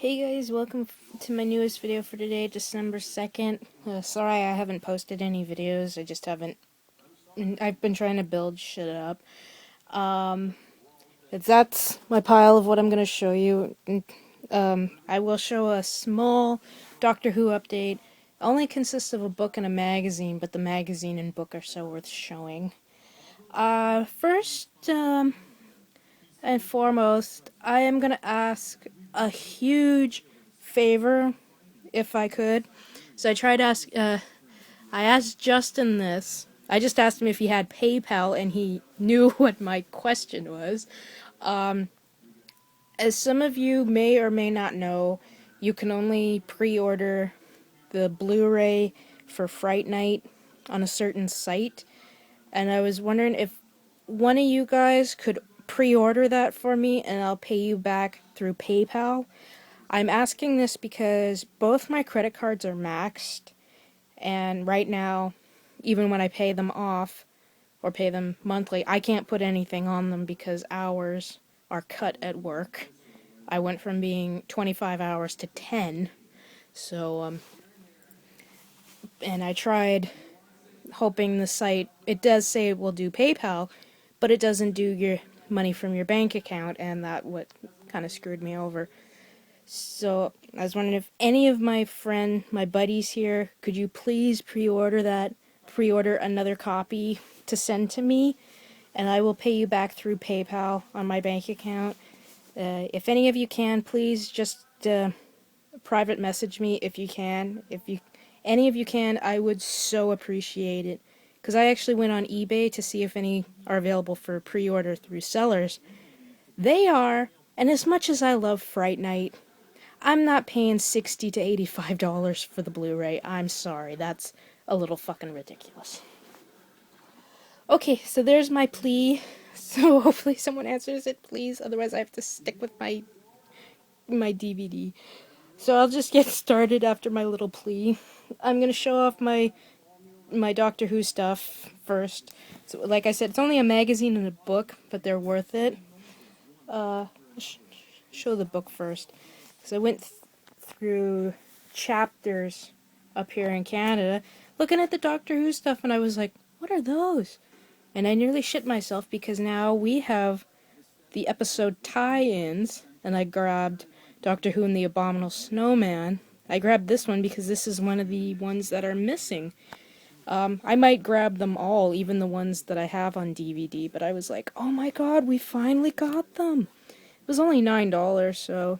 Hey guys, welcome to my newest video for today, December 2nd. Sorry I haven't posted any videos, I just haven't, I've been trying to build shit up. That's my pile of what I'm going to show you. I will show a small Doctor Who update. It only consists of a book and a magazine, but the magazine and book are so worth showing. First, and foremost, I am going to ask a huge favor, if I could. So I asked Justin this. I just asked him if he had PayPal, and he knew what my question was. As some of you may or may not know, you can only pre-order the Blu-ray for Fright Night on a certain site. And I was wondering if one of you guys could pre-order that for me, and I'll pay you back through PayPal. I'm asking this because both my credit cards are maxed, and right now, even when I pay them off, or pay them monthly, I can't put anything on them because hours are cut at work. I went from being 25 hours to 10, so, and I tried hoping the site, it does say it will do PayPal, but it doesn't do your money from your bank account, and that what kind of screwed me over. So I was wondering if any of my buddies here, could you please pre-order another copy to send to me, and I will pay you back through PayPal on my bank account. If any of you can, please just private message me if you can. Any of you can, I would so appreciate it. Because I actually went on eBay to see if any are available for pre-order through sellers. They are, and as much as I love Fright Night, I'm not paying $60 to $85 for the Blu-ray. I'm sorry, that's a little fucking ridiculous. Okay, so there's my plea. So hopefully someone answers it, please. Otherwise I have to stick with my DVD. So I'll just get started after my little plea. I'm gonna show off my Doctor Who stuff first. So, like I said, it's only a magazine and a book, but they're worth it. Show the book first. So I went through chapters up here in Canada, looking at the Doctor Who stuff, and I was like, what are those? And I nearly shit myself because now we have the episode tie-ins, and I grabbed Doctor Who and the Abominable Snowman. I grabbed this one because this is one of the ones that are missing. I might grab them all, even the ones that I have on DVD, but I was like, oh my god, we finally got them! It was only $9, so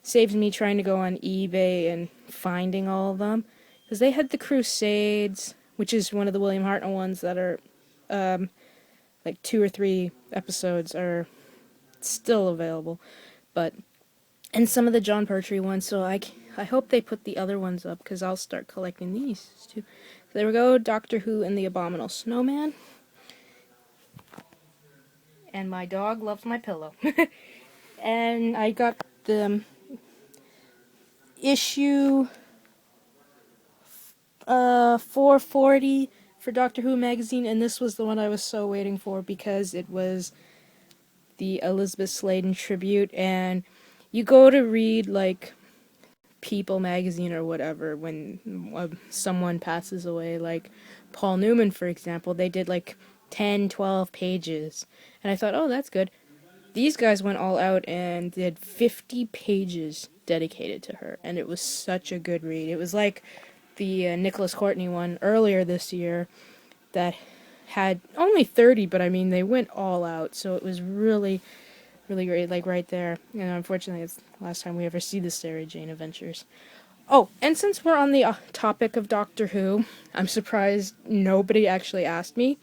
saves me trying to go on eBay and finding all of them. Because they had the Crusades, which is one of the William Hartnell ones that are, like 2 or 3 episodes are still available. And some of the John Pertwee ones, so I hope they put the other ones up, because I'll start collecting these too. So there we go, Doctor Who and the Abominable Snowman. And my dog loves my pillow. And I got the issue 440 for Doctor Who magazine, and this was the one I was so waiting for because it was the Elizabeth Sladen tribute, and you go to read, like, People magazine or whatever when someone passes away, like Paul Newman, for example, they did like 10, 12 pages, and I thought, oh, that's good. These guys went all out and did 50 pages dedicated to her, and it was such a good read. It was like the Nicholas Courtney one earlier this year that had only 30, but I mean, they went all out, so it was really, really great, like right there. And unfortunately, it's the last time we ever see the Sarah Jane Adventures. Oh, and since we're on the topic of Doctor Who, I'm surprised nobody actually asked me.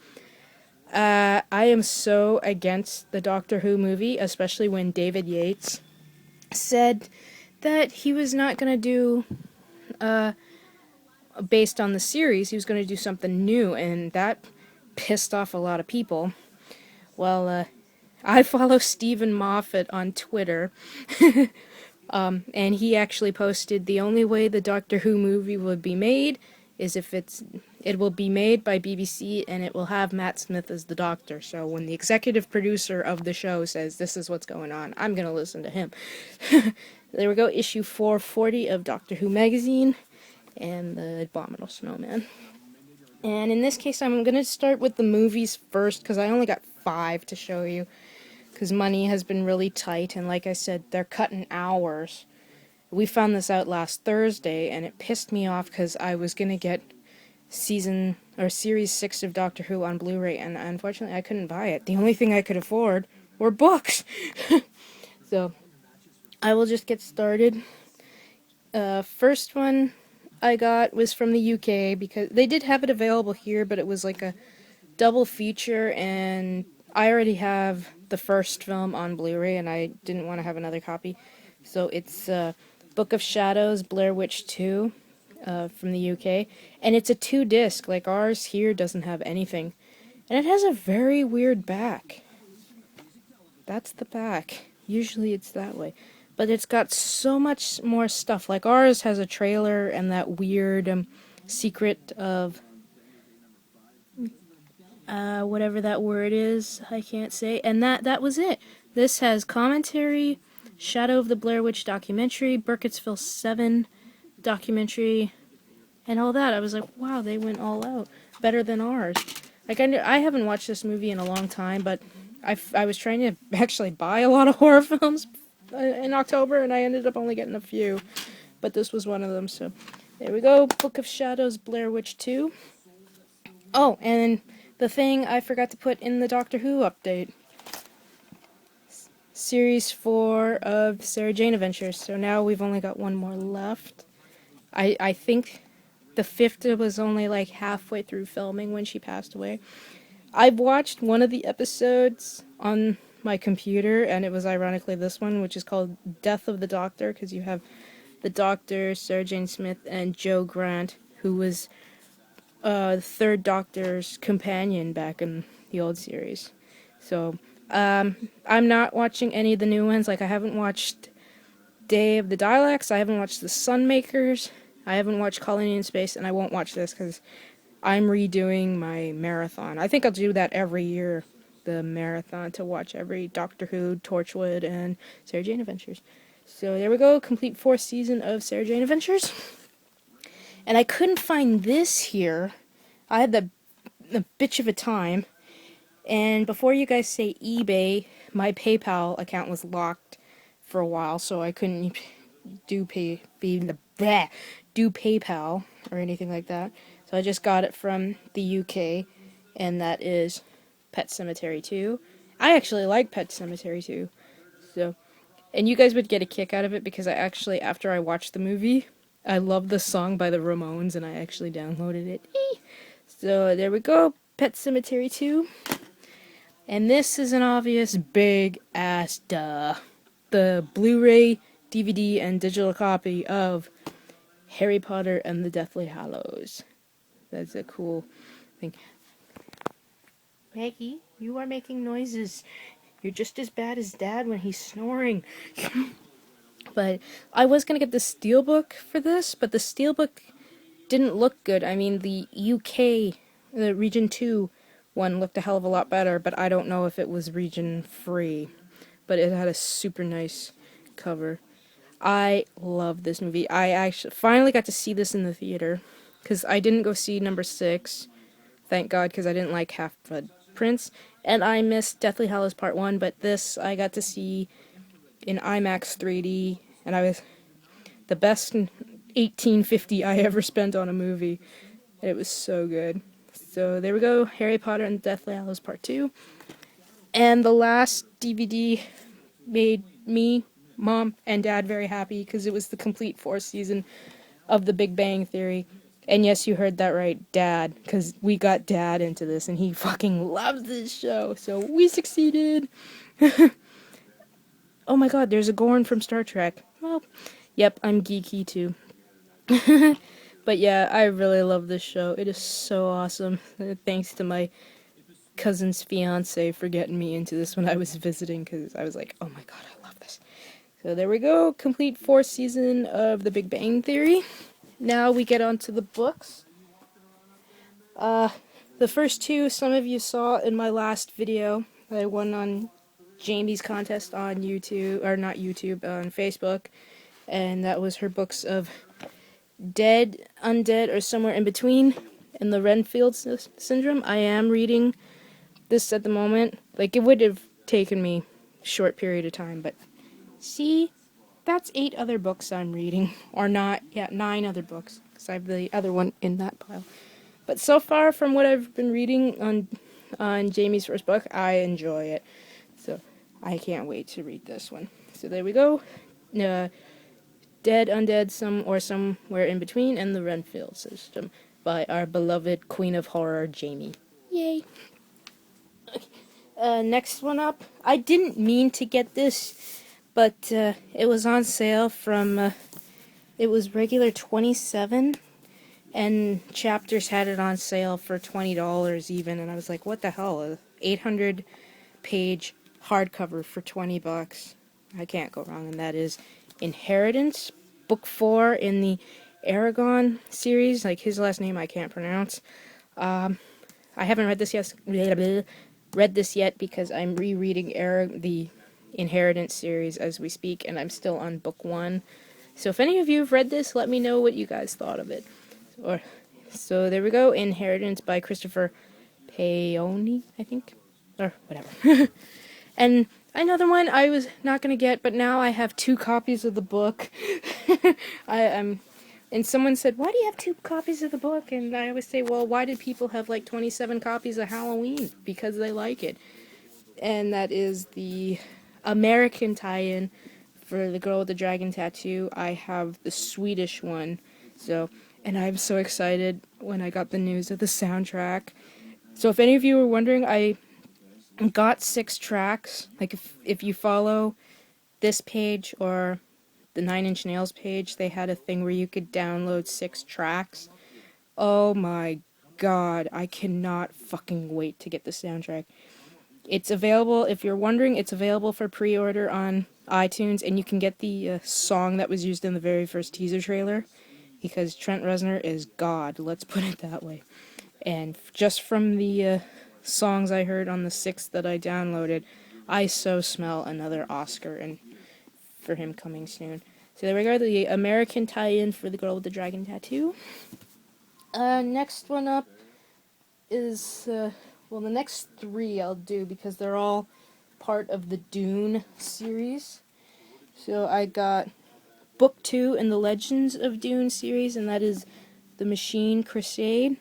I am so against the Doctor Who movie, especially when David Yates said that he was not going to do, based on the series, he was going to do something new, and that pissed off a lot of people. Well, I follow Stephen Moffat on Twitter, and he actually posted, the only way the Doctor Who movie would be made is if it will be made by BBC, and it will have Matt Smith as the Doctor. So when the executive producer of the show says this is what's going on, I'm gonna listen to him. There we go, issue 440 of Doctor Who magazine, and the Abominable Snowman. And in this case, I'm going to start with the movies first, because I only got 5 to show you, because money has been really tight, and like I said, they're cutting hours. We found this out last Thursday, and it pissed me off, because I was going to get series 6 of Doctor Who on Blu-ray, and unfortunately I couldn't buy it. The only thing I could afford were books. So I will just get started. First one I got was from the UK, because they did have it available here, but it was like a double feature, and I already have the first film on Blu-ray, and I didn't want to have another copy. So it's Book of Shadows, Blair Witch 2, from the UK, and it's a 2-disc, like ours here doesn't have anything. And it has a very weird back. That's the back. Usually it's that way. But it's got so much more stuff. Like ours has a trailer and that weird secret of whatever that word is, I can't say. And that was it. This has commentary, Shadow of the Blair Witch documentary, Burkittsville 7 documentary, and all that. I was like, wow, they went all out. Better than ours. Like, I haven't watched this movie in a long time, but I was trying to actually buy a lot of horror films in October, and I ended up only getting a few. But this was one of them, so there we go. Book of Shadows, Blair Witch 2. Oh, and the thing I forgot to put in the Doctor Who update. Series 4 of Sarah Jane Adventures. So now we've only got one more left. I think the 5th was only like halfway through filming when she passed away. I've watched one of the episodes on my computer, and it was ironically this one, which is called Death of the Doctor, because you have the Doctor, Sarah Jane Smith, and Joe Grant, who was the 3rd Doctor's companion back in the old series. So, I'm not watching any of the new ones. Like, I haven't watched Day of the Daleks, I haven't watched The Sunmakers, I haven't watched Colony in Space, and I won't watch this because I'm redoing my marathon. I think I'll do that every year, the marathon, to watch every Doctor Who, Torchwood, and Sarah Jane Adventures. So there we go, complete 4th season of Sarah Jane Adventures. And I couldn't find this here. I had the bitch of a time. And before you guys say eBay, my PayPal account was locked for a while, so I couldn't do PayPal or anything like that. So I just got it from the UK, and that is Pet Sematary 2. I actually like Pet Sematary 2. So, and you guys would get a kick out of it because I actually, after I watched the movie, I love the song by the Ramones, and I actually downloaded it. So there we go, Pet Sematary 2. And this is an obvious big ass duh. The Blu-ray, DVD, and digital copy of Harry Potter and the Deathly Hallows. That's a cool thing. Maggie, you are making noises. You're just as bad as Dad when he's snoring. But I was going to get the steelbook for this, but the steelbook didn't look good. I mean, the UK, the Region 2 one looked a hell of a lot better, but I don't know if it was region free. But it had a super nice cover. I love this movie. I actually finally got to see this in the theater, because I didn't go see number 6, thank God, because I didn't like Half-Blood Prince, and I missed Deathly Hallows Part 1, but this I got to see in IMAX 3D, and I was the best $18.50 I ever spent on a movie. It was so good. So there we go, Harry Potter and Deathly Hallows Part 2. And the last DVD made me, Mom, and Dad very happy because it was the complete 4th season of The Big Bang Theory. And yes, you heard that right, Dad, because we got Dad into this, and he fucking loves this show, so we succeeded. Oh my god, there's a Gorn from Star Trek. Well, yep, I'm geeky too. But yeah, I really love this show. It is so awesome. Thanks to my cousin's fiance for getting me into this when I was visiting, because I was like, oh my god, I love this. So there we go, complete 4th season of The Big Bang Theory. Now we get on to the books. The first 2, some of you saw in my last video. I won on Jamie's contest on YouTube, or not YouTube, on Facebook. and that was her books of Dead, Undead, or Somewhere in Between, and the Renfield Syndrome. I am reading this at the moment. Like, it would have taken me a short period of time, but see, that's 8 other books I'm reading. Or not, yeah, 9 other books, because I have the other one in that pile. But so far, from what I've been reading on Jamie's first book, I enjoy it. So I can't wait to read this one. So there we go. Dead, Undead, Somewhere in Between, and the Renfield System by our beloved Queen of Horror, Jamie. Yay! Next one up. I didn't mean to get this, but it was on sale from. It was regular $27, and Chapters had it on sale for $20 even, and I was like, what the hell? A 800-page hardcover for $20. I can't go wrong, and that is Inheritance, book 4 in the Aragon series. Like, his last name I can't pronounce. I haven't read this yet because I'm rereading the Inheritance series as we speak, and I'm still on book 1. So if any of you have read this, let me know what you guys thought of it. So there we go, Inheritance by Christopher Paoni, I think, or whatever. And another one I was not going to get, but now I have 2 copies of the book. And someone said, why do you have 2 copies of the book? And I always say, well, why did people have like 27 copies of Halloween? Because they like it. And that is the American tie-in for The Girl with the Dragon Tattoo. I have the Swedish one. And I'm so excited when I got the news of the soundtrack. So if any of you were wondering, I got 6 tracks. Like, if you follow this page or the 9 Inch Nails page, they had a thing where you could download 6 tracks. Oh my god, I cannot fucking wait to get the soundtrack. It's available, if you're wondering, it's available for pre-order on iTunes, and you can get the song that was used in the very first teaser trailer, because Trent Reznor is God, let's put it that way. And just from the songs I heard on the 6 that I downloaded, I so smell another Oscar and for him coming soon. So there we go, the American tie-in for The Girl with the Dragon Tattoo. Next one up is, the next 3 I'll do because they're all part of the Dune series. So I got book 2 in the Legends of Dune series, and that is The Machine Crusade.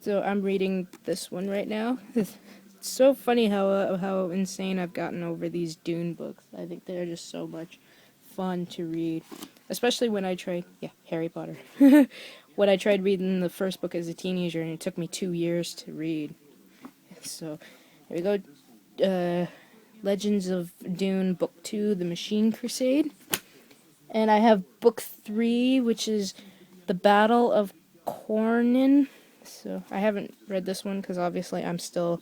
So I'm reading this one right now. It's so funny how insane I've gotten over these Dune books. I think they're just so much fun to read, especially when I tried Harry Potter. When I tried reading the first book as a teenager, and it took me 2 years to read. So here we go. Legends of Dune book 2, The Machine Crusade. And I have book 3, which is The Battle of Cornyn. So I haven't read this one because obviously I'm still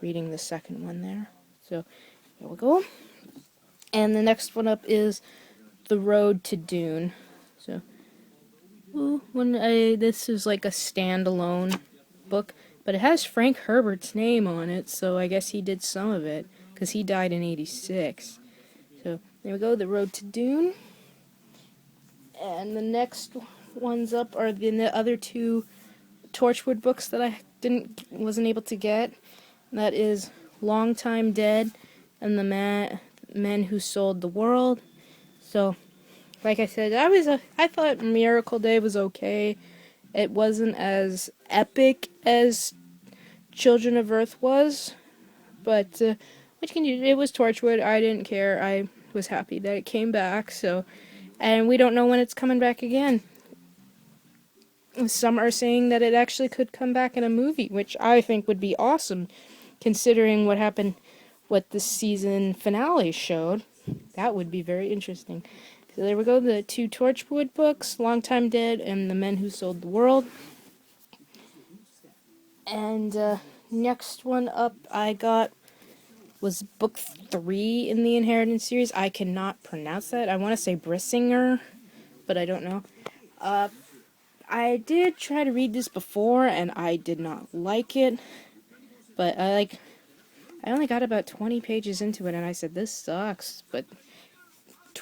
reading the second one there. So here we go. And the next one up is The Road to Dune. So this is like a standalone book, but it has Frank Herbert's name on it, so I guess he did some of it because he died in '86. So there we go, The Road to Dune. And the next ones up are the other 2 Torchwood books that I wasn't able to get. And that is Long Time Dead and the Men Who Sold the World. So, like I said, I thought Miracle Day was okay. It wasn't as epic as Children of Earth was, but what you can do, it was Torchwood. I didn't care. I was happy that it came back. So, and we don't know when it's coming back again. Some are saying that it actually could come back in a movie, which I think would be awesome, considering what happened, what the season finale showed. That would be very interesting. So there we go, the 2 Torchwood books, Long Time Dead and The Men Who Sold the World. And next one up I got was book 3 in the Inheritance series. I cannot pronounce that. I want to say Brissinger, but I don't know. I did try to read this before, and I did not like it, but I only got about 20 pages into it, and I said, this sucks, but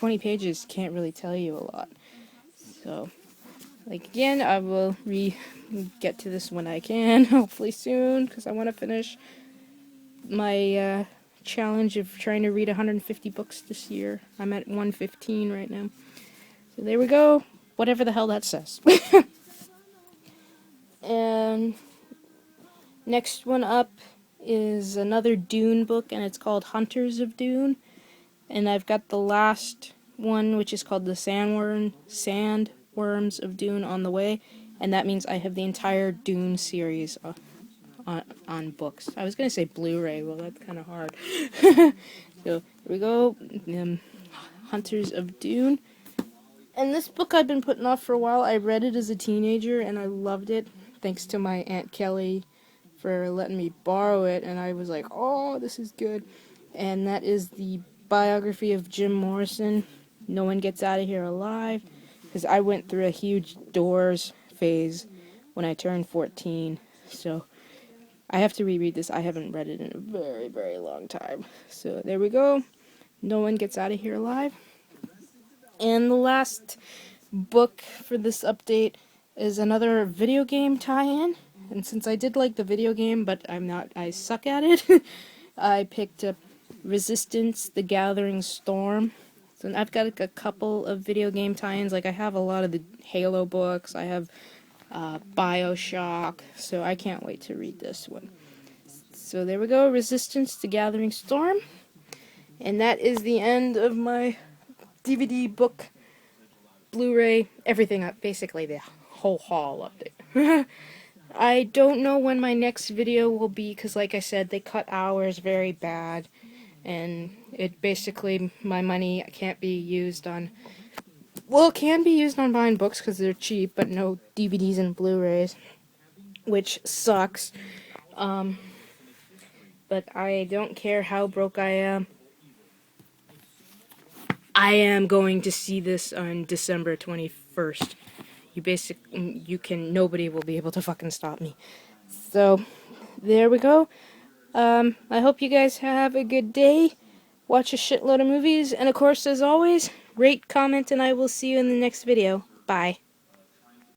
20 pages can't really tell you a lot. So, like, again, I will get to this when I can, hopefully soon, because I want to finish my challenge of trying to read 150 books this year. I'm at 115 right now. So there we go. Whatever the hell that says. And next one up is another Dune book, and it's called Hunters of Dune. And I've got the last one, which is called the Sandworms of Dune, on the way. And that means I have the entire Dune series on books. I was going to say Bluray. Well, that's kind of hard. So, here we go. Hunters of Dune. And this book I've been putting off for a while. I read it as a teenager, and I loved it. Thanks to my Aunt Kelly for letting me borrow it. And I was like, oh, this is good. And that is the biography of Jim Morrison. No One Gets Out of Here Alive. Because I went through a huge Doors phase when I turned 14. So I have to reread this. I haven't read it in a very, very long time. So there we go. No One Gets Out of Here Alive. And the last book for this update is another video game tie-in. And since I did like the video game, but I suck at it, I picked up Resistance, The Gathering Storm. So I've got a couple of video game tie-ins. Like, I have a lot of the Halo books. I have BioShock. So I can't wait to read this one. So there we go, Resistance, The Gathering Storm. And that is the end of my DVD, book, Blu-ray, everything up, basically the whole haul update. I don't know when my next video will be, because like I said, they cut hours very bad, and it basically, my money can't be used on, well, it can be used on buying books because they're cheap, but no DVDs and Blu-rays, which sucks. But I don't care how broke I am. I am going to see this on December 21st. Nobody will be able to fucking stop me. So, there we go. I hope you guys have a good day. Watch a shitload of movies. And of course, as always, rate, comment, and I will see you in the next video. Bye.